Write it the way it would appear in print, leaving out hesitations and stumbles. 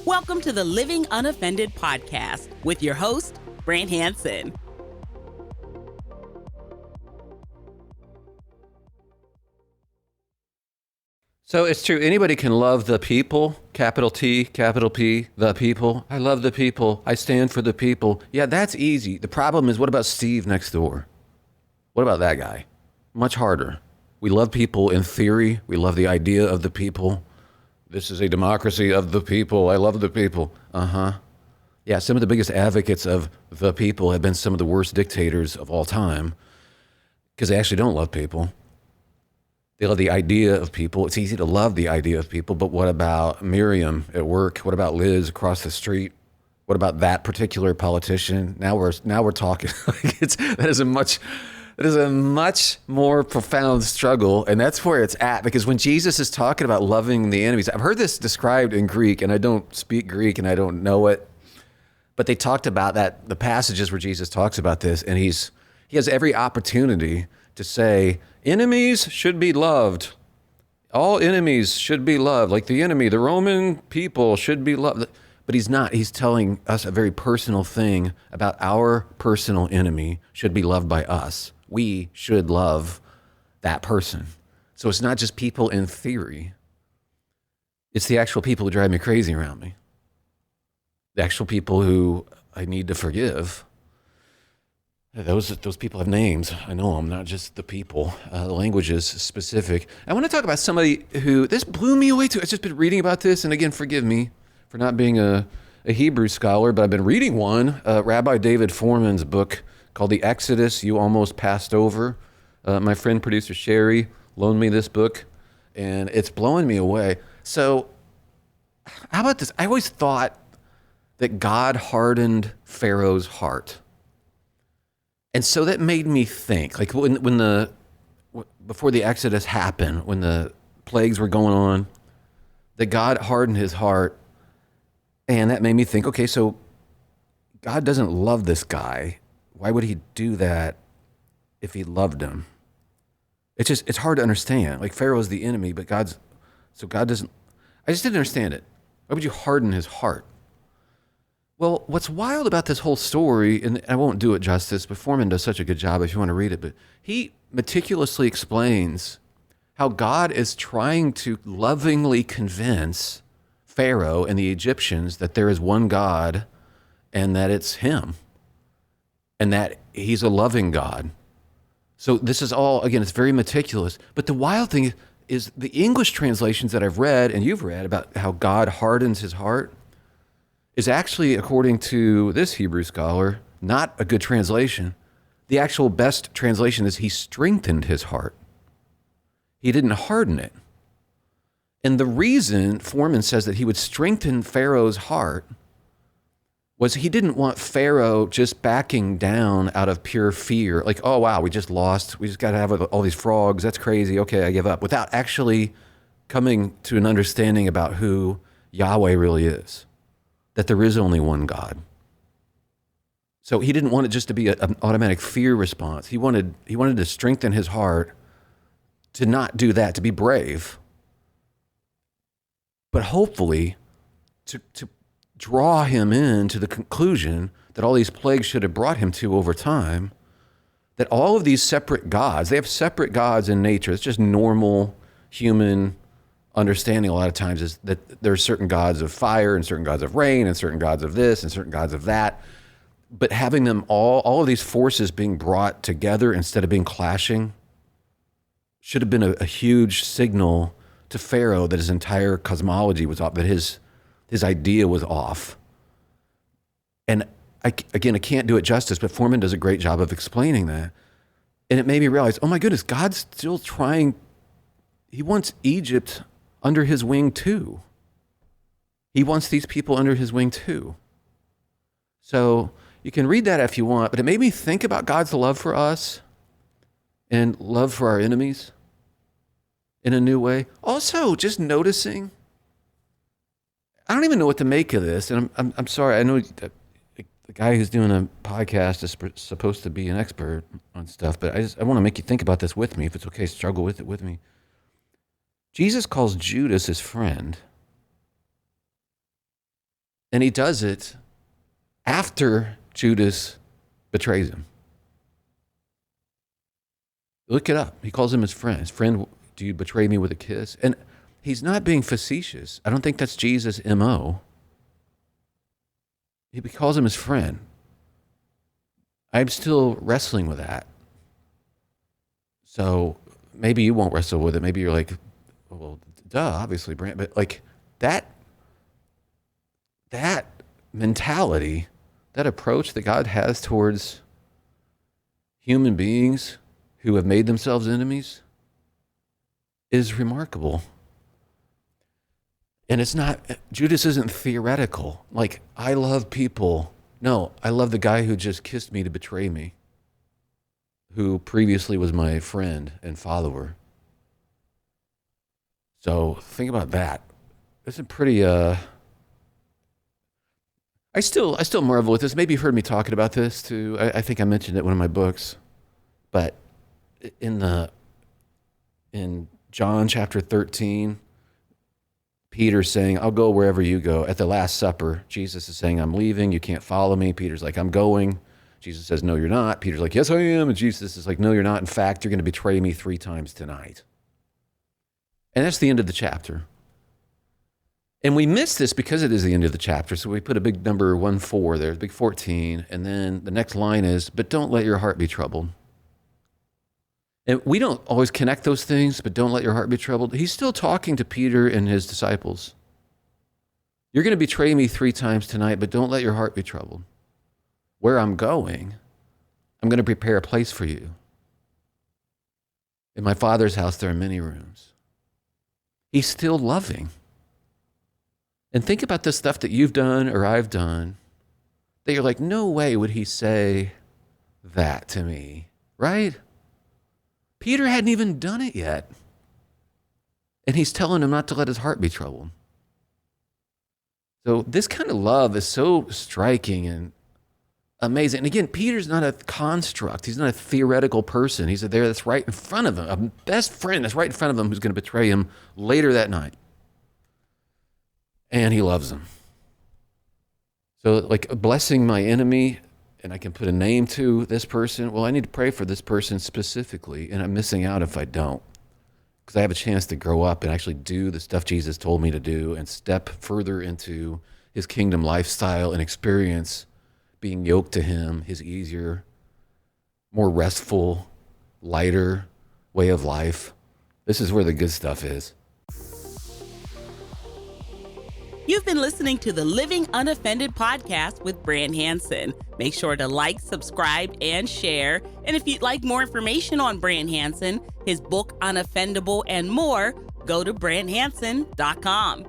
Welcome to the Living Unoffended podcast with your host, Brant Hansen. So it's true. Anybody can love the people, capital T, capital P, the people. I love the people. I stand for the people. Yeah, that's easy. The problem is, what about Steve next door? What about that guy? Much harder. We love people in theory. We love the idea of the people. This is a democracy of the people. I love the people. Yeah, some of the biggest advocates of the people have been some of the worst dictators of all time because they actually don't love people. They love the idea of people. It's easy to love the idea of people, but what about Miriam at work? What about Liz across the street? What about that particular politician? Now we're talking. That is a much more profound struggle, and that's where it's at. Because when Jesus is talking about loving the enemies, I've heard this described in Greek, and I don't speak Greek and I don't know it, but they talked about that, the passages where Jesus talks about this, and he has every opportunity to say, enemies should be loved. All enemies should be loved. Like the enemy, the Roman people should be loved. But he's not. He's telling us a very personal thing about our personal enemy should be loved by us. We should love that person. So it's not just people in theory. It's the actual people who drive me crazy around me. The actual people who I need to forgive. Those people have names. I know them, not just the people. The language is specific. I want to talk about somebody who, this blew me away too. I've just been reading about this, and again, forgive me for not being a Hebrew scholar, but I've been reading one, Rabbi David Foreman's book called The Exodus You Almost Passed Over. My friend, producer Sherry, loaned me this book, and it's blowing me away. So how about this? I always thought that God hardened Pharaoh's heart. And so that made me think, like before the Exodus happened, when the plagues were going on, that God hardened his heart. And that made me think, okay, so God doesn't love this guy. Why would he do that if he loved him? It's hard to understand. Like Pharaoh's the enemy, but God doesn't, I just didn't understand it. Why would you harden his heart? Well, what's wild about this whole story, and I won't do it justice, but Foreman does such a good job if you want to read it, but he meticulously explains how God is trying to lovingly convince Pharaoh and the Egyptians that there is one God and that it's him and that he's a loving God. So this is all, again, it's very meticulous. But the wild thing is the English translations that I've read and you've read about how God hardens his heart is actually, according to this Hebrew scholar, not a good translation. The actual best translation is he strengthened his heart. He didn't harden it. And the reason Foreman says that he would strengthen Pharaoh's heart was he didn't want Pharaoh just backing down out of pure fear. Like, oh, wow, we just lost. We just got to have all these frogs. That's crazy. Okay, I give up. Without actually coming to an understanding about who Yahweh really is. That there is only one God. So he didn't want it just to be an automatic fear response. He wanted to strengthen his heart to not do that, to be brave. But hopefully to draw him into the conclusion that all these plagues should have brought him to over time, that all of these separate gods, they have separate gods in nature. It's just normal human understanding a lot of times is that there are certain gods of fire and certain gods of rain and certain gods of this and certain gods of that. But having them all of these forces being brought together instead of being clashing should have been a huge signal to Pharaoh that his entire cosmology was off, that his idea was off. And I can't do it justice, but Foreman does a great job of explaining that. And it made me realize, oh my goodness, God's still trying. He wants Egypt under his wing too. He wants these people under his wing too. So you can read that if you want, but it made me think about God's love for us and love for our enemies in a new way. Also, just noticing, I don't even know what to make of this, and I'm sorry, I know that the guy who's doing a podcast is supposed to be an expert on stuff, but I want to make you think about this with me. If it's okay, struggle with it with me. Jesus calls Judas his friend. And he does it after Judas betrays him. Look it up. He calls him his friend. His friend, do you betray me with a kiss? And he's not being facetious. I don't think that's Jesus' MO. He calls him his friend. I'm still wrestling with that. So maybe you won't wrestle with it. Maybe you're like, well, duh, obviously, Brant. But like that mentality, that approach that God has towards human beings who have made themselves enemies is remarkable. And it's not, Judas isn't theoretical. Like, I love people. No, I love the guy who just kissed me to betray me, who previously was my friend and follower. So think about that. It's a pretty, I still marvel with this. Maybe you've heard me talking about this too. I think I mentioned it in one of my books. But in John chapter 13, Peter's saying, I'll go wherever you go. At the Last Supper, Jesus is saying, I'm leaving. You can't follow me. Peter's like, I'm going. Jesus says, no, you're not. Peter's like, yes, I am. And Jesus is like, no, you're not. In fact, you're going to betray me 3 times tonight. And that's the end of the chapter. And we miss this because it is the end of the chapter. So we put a big number 14 there, big 14. And then the next line is, but don't let your heart be troubled. And we don't always connect those things, but don't let your heart be troubled. He's still talking to Peter and his disciples. You're going to betray me 3 times tonight, but don't let your heart be troubled. Where I'm going, I'm going to prepare a place for you. In my Father's house, there are many rooms. He's still loving. And think about the stuff that you've done or I've done that you're like, no way would he say that to me, right? Peter hadn't even done it yet. And he's telling him not to let his heart be troubled. So this kind of love is so striking and amazing. And again, Peter's not a construct. He's not a theoretical person. He's there that's right in front of him, a best friend that's right in front of him who's going to betray him later that night. And he loves him. So like blessing my enemy, and I can put a name to this person. Well, I need to pray for this person specifically, and I'm missing out if I don't. Because I have a chance to grow up and actually do the stuff Jesus told me to do and step further into his kingdom lifestyle and experience being yoked to him, his easier, more restful, lighter way of life. This is where the good stuff is. You've been listening to the Living Unoffended podcast with Brant Hansen. Make sure to like, subscribe, and share. And if you'd like more information on Brant Hansen, his book Unoffendable, and more, go to branthansen.com.